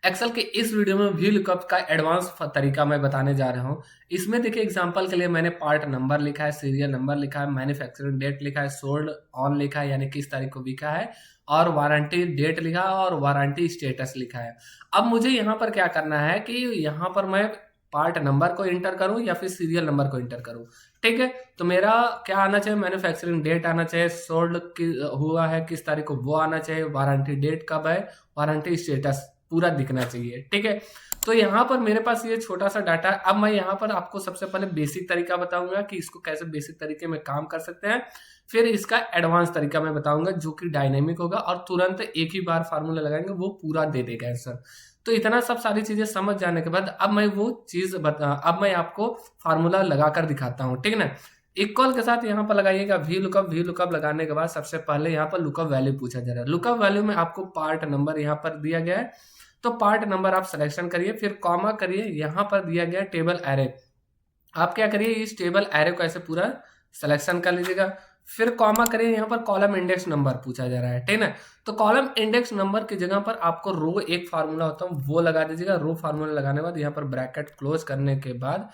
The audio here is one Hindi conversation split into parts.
एक्सेल के इस वीडियो में वी लुकअप का एडवांस तरीका मैं बताने जा रहा हूँ। इसमें देखिए एग्जांपल के लिए मैंने पार्ट नंबर लिखा है, सीरियल नंबर लिखा है, मैन्युफैक्चरिंग डेट लिखा है, सोल्ड ऑन लिखा है यानी किस तारीख को बिका है, और वारंटी डेट लिखा है और वारंटी स्टेटस लिखा है। अब मुझे यहाँ पर क्या करना है कि यहाँ पर मैं पार्ट नंबर को इंटर करूँ या फिर सीरियल नंबर को इंटर करूँ। ठीक है, तो मेरा क्या आना चाहिए, मैन्युफैक्चरिंग डेट आना चाहिए, सोल्ड हुआ है किस तारीख को वो आना चाहिए, वारंटी डेट कब है, वारंटी स्टेटस पूरा दिखना चाहिए। ठीक है, तो यहाँ पर मेरे पास ये छोटा सा डाटा है। अब मैं यहाँ पर आपको सबसे पहले बेसिक तरीका बताऊंगा कि इसको कैसे बेसिक तरीके में काम कर सकते हैं, फिर इसका एडवांस तरीका मैं बताऊंगा जो कि डायनेमिक होगा और तुरंत एक ही बार फार्मूला लगाएंगे वो पूरा दे देगा आंसर। तो इतना सब सारी चीजें समझ जाने के बाद अब मैं वो चीज अब मैं आपको फार्मूला लगाकर दिखाता हूँ। ठीक है ना, इक्वल के साथ यहाँ पर लगाइएगा वी लुकअप लगाने के बाद सबसे पहले यहाँ पर लुकअप वैल्यू पूछा जा रहा है। लुकअप वैल्यू में आपको पार्ट नंबर यहाँ पर दिया गया है, तो पार्ट नंबर आप सिलेक्शन करिए, फिर कॉमा करिए, यहाँ पर दिया गया टेबल एरे। आप क्या करिए, इस टेबल एरे को ऐसे पूरा सिलेक्शन कर लीजिएगा, फिर कॉमा करिए, यहाँ पर कॉलम इंडेक्स नंबर पूछा जा रहा है। ठीक है, तो कॉलम इंडेक्स नंबर की जगह पर आपको रो एक फार्मूला होता है वो लगा दीजिएगा। रो फार्मूला लगाने के बाद यहाँ पर ब्रैकेट क्लोज करने के बाद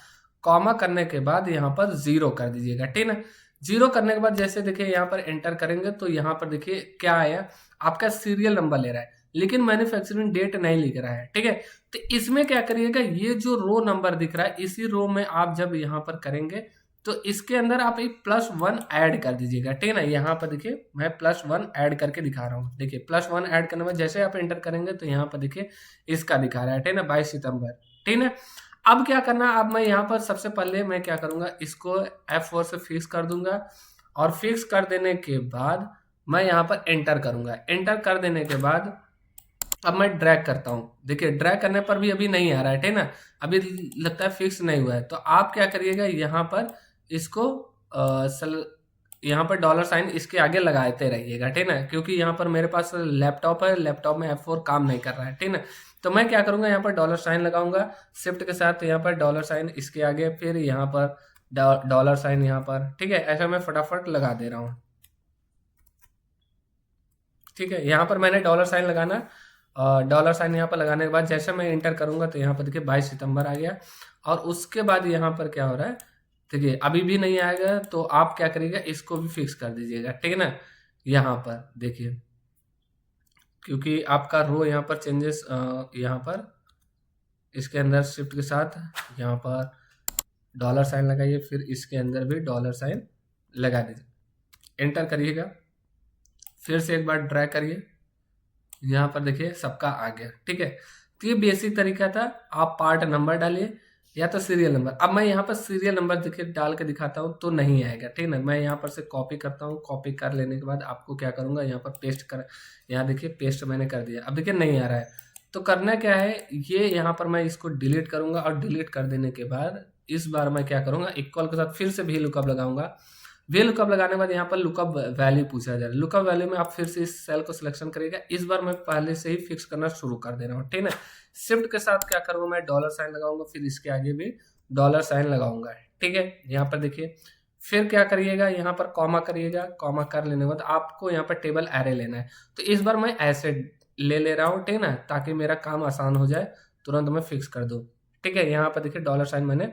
कॉमा करने के बाद यहाँ पर जीरो कर दीजिएगा। ठीक है, जीरो करने के बाद जैसे देखिए यहाँ पर एंटर करेंगे तो यहाँ पर देखिए क्या आया, आपका सीरियल नंबर ले रहा है लेकिन मैन्युफैक्चरिंग डेट नहीं लिख रहा है। ठीक है, तो इसमें क्या करिएगा, ये जो रो नंबर दिख रहा है इसी रो में आप जब यहाँ पर करेंगे तो इसके अंदर आप एक +1 ऐड कर दीजिएगा। ठीक है ना, यहाँ पर देखिए मैं +1 ऐड करके दिखा रहा हूँ। देखिए +1 ऐड करने में जैसे आप एंटर करेंगे तो यहाँ पर देखिए इसका दिखा रहा है। ठीक है ना, 22 सितंबर। ठीक है, अब क्या करना है, अब मैं यहाँ पर सबसे पहले मैं क्या करूंगा, इसको F4 से फिक्स कर दूंगा और फिक्स कर देने के बाद मैं यहाँ पर एंटर करूंगा। एंटर कर देने के बाद अब मैं ड्रैग करता हूँ। देखिए ड्रैग करने पर भी अभी नहीं आ रहा है। ठीक है ना, अभी लगता है फिक्स नहीं हुआ है। तो आप क्या करिएगा, यहाँ पर इसको यहाँ पर $साइन इसके आगे लगाते रहिएगा। ठीक है ना, क्योंकि यहाँ पर मेरे पास लैपटॉप है, लैपटॉप में F4 काम नहीं कर रहा है। ठीक है ना, तो मैं क्या करूंगा, यहाँ पर $साइन लगाऊंगा शिफ्ट के साथ, यहाँ पर $साइन इसके आगे, फिर यहाँ पर $साइन यहाँ पर। ठीक है, ऐसा मैं फटाफट लगा दे रहा हूँ। ठीक है, यहाँ पर मैंने $साइन लगाना, $साइन यहाँ पर लगाने के बाद जैसे मैं इंटर करूंगा तो यहाँ पर देखिए 22 सितंबर आ गया। और उसके बाद यहाँ पर क्या हो रहा है, देखिए अभी भी नहीं आएगा तो आप क्या करिएगा, इसको भी फिक्स कर दीजिएगा। ठीक है ना, यहाँ पर देखिए क्योंकि आपका रो यहाँ पर चेंजेस, यहाँ पर इसके अंदर शिफ्ट के साथ यहाँ पर $साइन लगाइए, फिर इसके अंदर भी $साइन लगा दीजिए, एंटर करिएगा, फिर से एक बार ड्रैग करिए, यहाँ पर देखिए सबका आ गया। ठीक है, तो ये बेसिक तरीका था। आप पार्ट नंबर डालिए या तो सीरियल नंबर। अब मैं यहाँ पर सीरियल नंबर देखिए डाल के दिखाता हूँ तो नहीं आएगा। ठीक है ना, मैं यहाँ पर से कॉपी करता हूँ, कॉपी कर लेने के बाद आपको क्या करूँगा, यहाँ पर पेस्ट कर, यहाँ देखिए पेस्ट मैंने कर दिया। अब देखिए नहीं आ रहा है, तो करना क्या है, ये यहाँ पर मैं इसको डिलीट करूँगा और डिलीट कर देने के बाद इस बार मैं क्या करूँगा, इक्वल के साथ फिर से भी लुकअप लगाऊंगा। वे लुकअप लगाने के बाद यहाँ पर लुकअप वैल्यू पूछा जा रहा है। लुकअप वैल्यू में आप फिर से इस सेल को सिलेक्शन करिएगा। इस बार मैं पहले से ही फिक्स करना शुरू कर दे रहा हूँ। ठीक है, शिफ्ट के साथ क्या करूँगा, मैं $साइन लगाऊंगा, फिर इसके आगे भी $साइन लगाऊंगा। ठीक है, यहाँ पर देखिए फिर क्या करिएगा, यहाँ पर कॉमा करिएगा, कॉमा कर लेने के बाद आपको यहाँ पर टेबल एरे लेना है। तो इस बार मैं ऐसे ले रहा हूँ। ठीक है ना, ताकि मेरा काम आसान हो जाए, तुरंत मैं फिक्स कर दूँ। ठीक है, यहाँ पर देखिए $साइन मैंने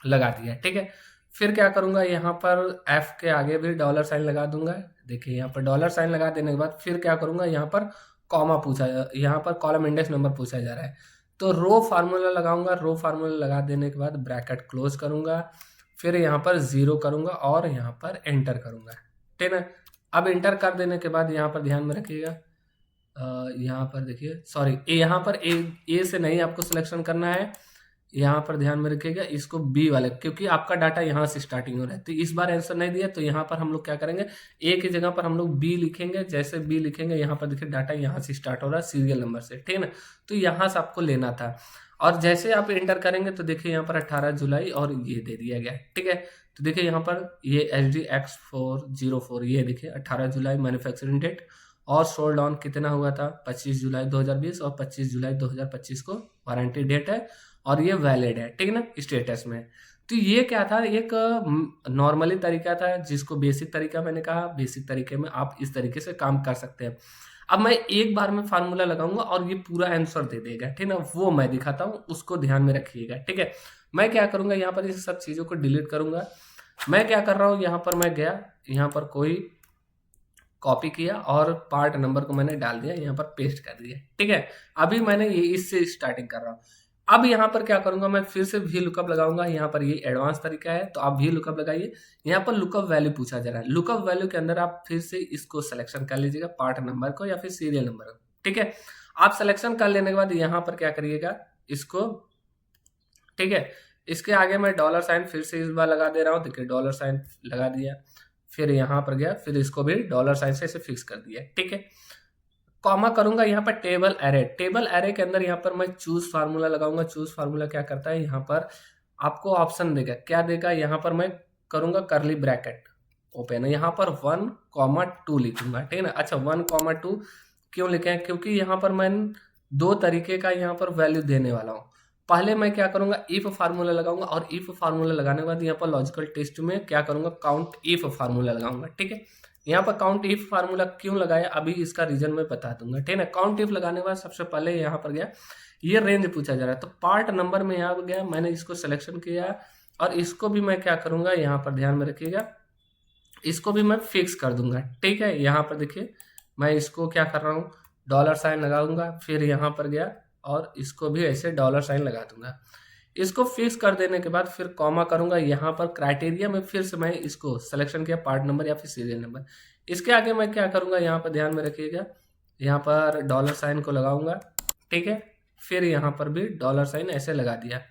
लगा दिया। ठीक है, फिर क्या करूंगा, यहाँ पर F के आगे भी $साइन लगा दूंगा। देखिए यहाँ पर $साइन लगा देने के बाद फिर क्या करूंगा, यहाँ पर कॉमा पूछा, यहाँ पर कॉलम इंडेक्स नंबर पूछा जा रहा है तो रो फार्मूला लगाऊंगा। रो फार्मूला लगा देने के बाद ब्रैकेट क्लोज करूंगा, फिर यहाँ पर जीरो करूंगा और यहाँ पर एंटर करूंगा। ठीक है, अब एंटर कर देने के बाद यहाँ पर ध्यान में रखिएगा, यहाँ पर देखिए सॉरी यहाँ पर ए से नहीं आपको सिलेक्शन करना है, यहाँ पर ध्यान में रखिएगा इसको बी वाले, क्योंकि आपका डाटा यहाँ से स्टार्टिंग हो रहा है। तो इस बार आंसर नहीं दिया तो यहाँ पर हम लोग क्या करेंगे, ए की जगह पर हम लोग बी लिखेंगे। जैसे बी लिखेंगे यहाँ पर देखिए डाटा यहाँ से स्टार्ट हो रहा है सीरियल नंबर से। ठीक है ना, तो यहाँ से आपको लेना था और जैसे आप एंटर करेंगे तो देखिए यहाँ पर 18 जुलाई और ये दे दिया गया। ठीक है, तो देखिए यहाँ पर ये HDX404 ये देखिए 18 जुलाई मैन्युफैक्चरिंग डेट और सोल्ड ऑन कितना हुआ था 25 जुलाई 2020 और 25 जुलाई 2025 को वारंटी डेट है और ये वैलिड है। ठीक है ना, स्टेटस में। तो ये क्या था, एक नॉर्मली तरीका था जिसको बेसिक तरीका मैंने कहा। बेसिक तरीके में आप इस तरीके से काम कर सकते हैं। अब मैं एक बार में फार्मूला लगाऊंगा और ये पूरा आंसर दे देगा, ठीक है ना, वो मैं दिखाता हूँ, उसको ध्यान में रखिएगा, ठीक है। मैं क्या करूंगा, यहाँ पर इस सब चीजों को डिलीट करूंगा। मैं क्या कर रहा हूँ, यहाँ पर मैं गया, यहाँ पर कोई कॉपी किया और पार्ट नंबर को मैंने डाल दिया, यहाँ पर पेस्ट कर दिया, ठीक है। अभी मैंने ये इससे स्टार्टिंग कर रहा हूँ। अब यहाँ पर क्या करूंगा, मैं फिर से वी लुकअप लगाऊंगा। यहाँ पर ये एडवांस तरीका है, तो आप वी लुकअप लगाइए। यहाँ पर लुकअप वैल्यू पूछा जा रहा है, लुकअप वैल्यू के अंदर आप फिर से इसको सिलेक्शन कर लीजिएगा, पार्ट नंबर को या फिर सीरियल नंबर को, ठीक है। आप सिलेक्शन कर लेने के बाद यहाँ पर क्या करिएगा, इसको, ठीक है, इसके आगे मैं डॉलर साइन फिर से इस बार लगा दे रहा हूँ। देखिए डॉलर साइन लगा दिया, फिर यहाँ पर गया, फिर इसको भी डॉलर साइन से इसे फिक्स कर दिया, ठीक है। कॉमा करूंगा यहाँ पर टेबल एरे, टेबल एरे के अंदर यहाँ पर मैं चूज फार्मूला लगाऊंगा। चूज फार्मूला क्या करता है, यहाँ पर आपको ऑप्शन देगा, क्या देगा, यहाँ पर मैं करूंगा करली ब्रैकेट ओपन, यहाँ पर 1,2 लिखूंगा, ठीक है ना। अच्छा 1,2 क्यों लिखे हैं, क्योंकि यहाँ पर मैं दो तरीके का यहाँ पर वैल्यू देने वाला हूँ। पहले मैं क्या करूंगा, इफ फार्मूला लगाऊंगा, और इफ फार्मूला लगाने के बाद यहाँ पर लॉजिकल टेस्ट में क्या करूंगा, काउंट इफ फार्मूला लगाऊंगा, ठीक है। यहाँ पर काउंट इफ फार्मूला क्यों लगाया, अभी इसका रीजन मैं बता दूंगा, ठीक है ना। काउंट इफ लगाने के बाद सबसे पहले यहाँ पर गया, ये रेंज पूछा जा रहा है, तो पार्ट नंबर में यहाँ पर गया, मैंने इसको सिलेक्शन किया और इसको भी मैं क्या करूंगा, यहाँ पर ध्यान में रखिएगा, इसको भी मैं फिक्स कर दूंगा, ठीक है। यहाँ पर देखिए मैं इसको क्या कर रहा हूँ, डॉलर साइन लगाऊंगा, फिर यहाँ पर गया और इसको भी ऐसे डॉलर साइन लगा दूंगा। इसको फिक्स कर देने के बाद फिर कॉमा करूंगा, यहाँ पर क्राइटेरिया में फिर से मैं इसको सिलेक्शन किया, पार्ट नंबर या फिर सीरियल नंबर। इसके आगे मैं क्या करूंगा, यहाँ पर ध्यान में रखिएगा, यहाँ पर डॉलर साइन को लगाऊंगा, ठीक है। फिर यहाँ पर भी डॉलर साइन ऐसे लगा दिया।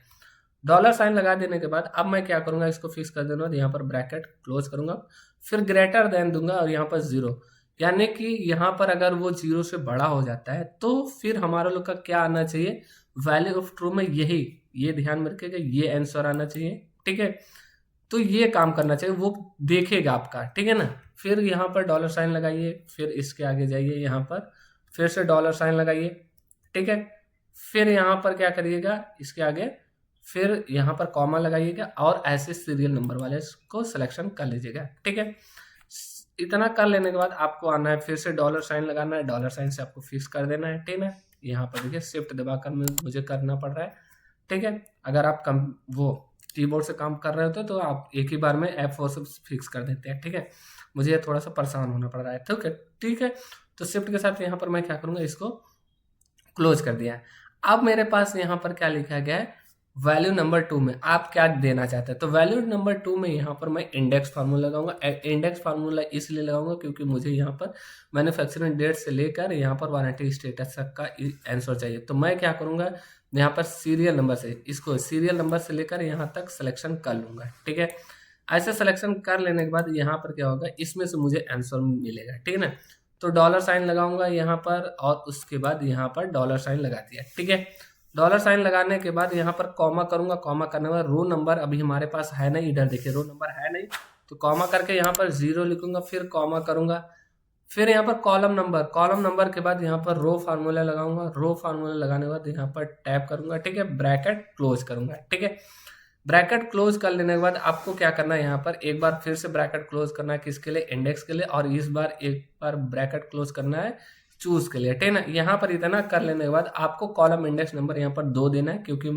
डॉलर साइन लगा देने के बाद अब मैं क्या करूंगा, इसको फिक्स कर देना, यहाँ पर ब्रैकेट क्लोज करूंगा, फिर ग्रेटर देन दूंगा और यहाँ पर 0, यानी कि यहाँ पर अगर वो 0 से बड़ा हो जाता है तो फिर हमारा लोग का क्या आना चाहिए, वैल्यू ऑफ ट्रू में यही, ये ध्यान में रखिएगा, ये आंसर आना चाहिए, ठीक है। तो ये काम करना चाहिए, वो देखेगा आपका, ठीक है ना। फिर यहाँ पर डॉलर साइन लगाइए, फिर इसके आगे जाइए, यहाँ पर फिर से डॉलर साइन लगाइए, ठीक है। फिर यहाँ पर क्या करिएगा, इसके आगे फिर यहाँ पर कॉमा लगाइएगा और ऐसे सीरियल नंबर वाले को सिलेक्शन कर लीजिएगा, ठीक है। इतना कर लेने के बाद आपको आना है, फिर से डॉलर साइन लगाना है, डॉलर साइन से आपको फिक्स कर देना है, ठीक है। यहाँ पर देखिए शिफ्ट दबाकर मुझे करना पड़ रहा है, ठीक है। अगर आप वो कीबोर्ड से काम कर रहे होते तो आप एक ही बार में F4 से फिक्स कर देते हैं, ठीक है। मुझे थोड़ा सा परेशान होना पड़ रहा है, ठीक है, ठीक है। तो शिफ्ट के साथ यहाँ पर मैं क्या करूँगा, इसको क्लोज कर दिया। अब मेरे पास यहाँ पर क्या लिखा गया है, वैल्यू नंबर 2 में आप क्या देना चाहते हैं। तो वैल्यू नंबर 2 में यहाँ पर मैं इंडेक्स फार्मूला लगाऊंगा। इंडेक्स फार्मूला इसलिए लगाऊंगा क्योंकि मुझे यहाँ पर मैन्युफैक्चरिंग डेट से लेकर यहाँ पर वारंटी स्टेटस तक का आंसर चाहिए। तो मैं क्या करूँगा, यहाँ पर सीरियल नंबर से, इसको सीरियल नंबर से लेकर यहाँ तक सिलेक्शन कर लूँगा, ठीक है। ऐसे सिलेक्शन कर लेने के बाद यहाँ पर क्या होगा, इसमें से मुझे आंसर मिलेगा, ठीक है ना। तो डॉलर साइन लगाऊंगा यहाँ पर और उसके बाद यहाँ पर डॉलर साइन लगा दिया, ठीक है। डॉलर साइन लगाने के बाद यहाँ पर कॉमा करूंगा, कॉमा करने के बाद रो नंबर अभी हमारे पास है नहीं, इधर देखिए रो नंबर है नहीं, तो कॉमा करके यहाँ पर 0 लिखूंगा, फिर कॉमा करूंगा, फिर यहाँ पर कॉलम नंबर, कॉलम नंबर के बाद यहाँ पर रो फार्मूला लगाऊंगा, रो फार्मूला लगाने के बाद यहाँ पर टैप करूंगा, ठीक है, ब्रैकेट क्लोज करूंगा, ठीक है। ब्रैकेट क्लोज कर लेने के बाद आपको क्या करना है, यहाँ पर एक बार फिर से ब्रैकेट क्लोज करना है, किसके लिए, इंडेक्स के लिए, और इस बार एक बार ब्रैकेट क्लोज करना है चूज के लिए, ठीक है ना। यहाँ पर इतना कर लेने के बाद आपको कॉलम इंडेक्स नंबर यहाँ पर 2 देना है, क्योंकि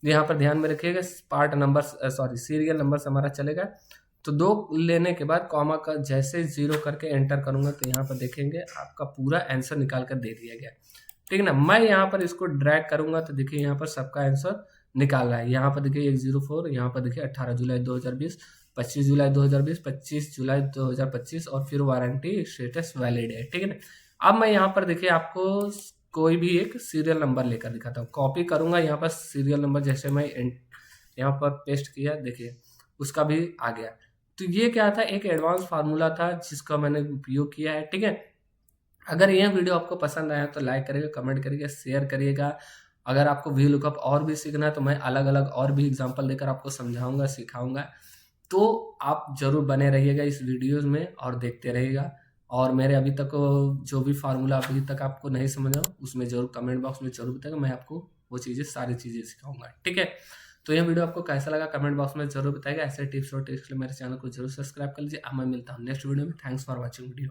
यहाँ पर ध्यान में रखिएगा part number sorry serial number से हमारा चलेगा। तो 2 लेने के बाद कॉमा का जैसे 0 करके एंटर करूंगा तो यहाँ पर देखेंगे आपका पूरा आंसर निकाल कर दे दिया गया, ठीक है ना। मैं यहाँ पर इसको ड्रैग करूंगा तो देखिए यहाँ पर सबका आंसर निकाल रहा है। यहाँ पर देखिए 104, यहाँ पर देखिए 18 जुलाई 2020, 25 जुलाई 2020, 25 जुलाई 2025 और फिर वारंटी स्टेटस वैलिड है, ठीक है ना। अब मैं यहाँ पर देखिए आपको कोई भी एक सीरियल नंबर लेकर दिखाता हूँ, कॉपी करूंगा यहाँ पर सीरियल नंबर, जैसे मैं यहाँ पर पेस्ट किया, देखिए उसका भी आ गया। तो ये क्या था, एक एडवांस फार्मूला था जिसका मैंने उपयोग किया है, ठीक है। अगर यह वीडियो आपको पसंद आया तो लाइक करिएगा, कमेंट करिएगा, शेयर करिएगा। अगर आपको वी लुकअप और भी सीखना है तो मैं अलग अलग और भी एग्जांपल देकर आपको समझाऊंगा, सिखाऊंगा। तो आप जरूर बने रहिएगा इस वीडियोस में और देखते रहिएगा। और मेरे अभी तक जो भी फार्मूला अभी तक आपको नहीं समझा उसमें जरूर कमेंट बॉक्स में जरूर बताएगा, मैं आपको वो चीज़ें सारी चीज़ें सिखाऊंगा, ठीक है। तो यह वीडियो आपको कैसा लगा कमेंट बॉक्स में जरूर बताएगा। ऐसे टिप्स और ट्रिक्स के लिए मेरे चैनल को जरूर सब्सक्राइब कर लीजिए। अब मैं मिलता हूँ नेक्स्ट वीडियो में। Thanks for watching video.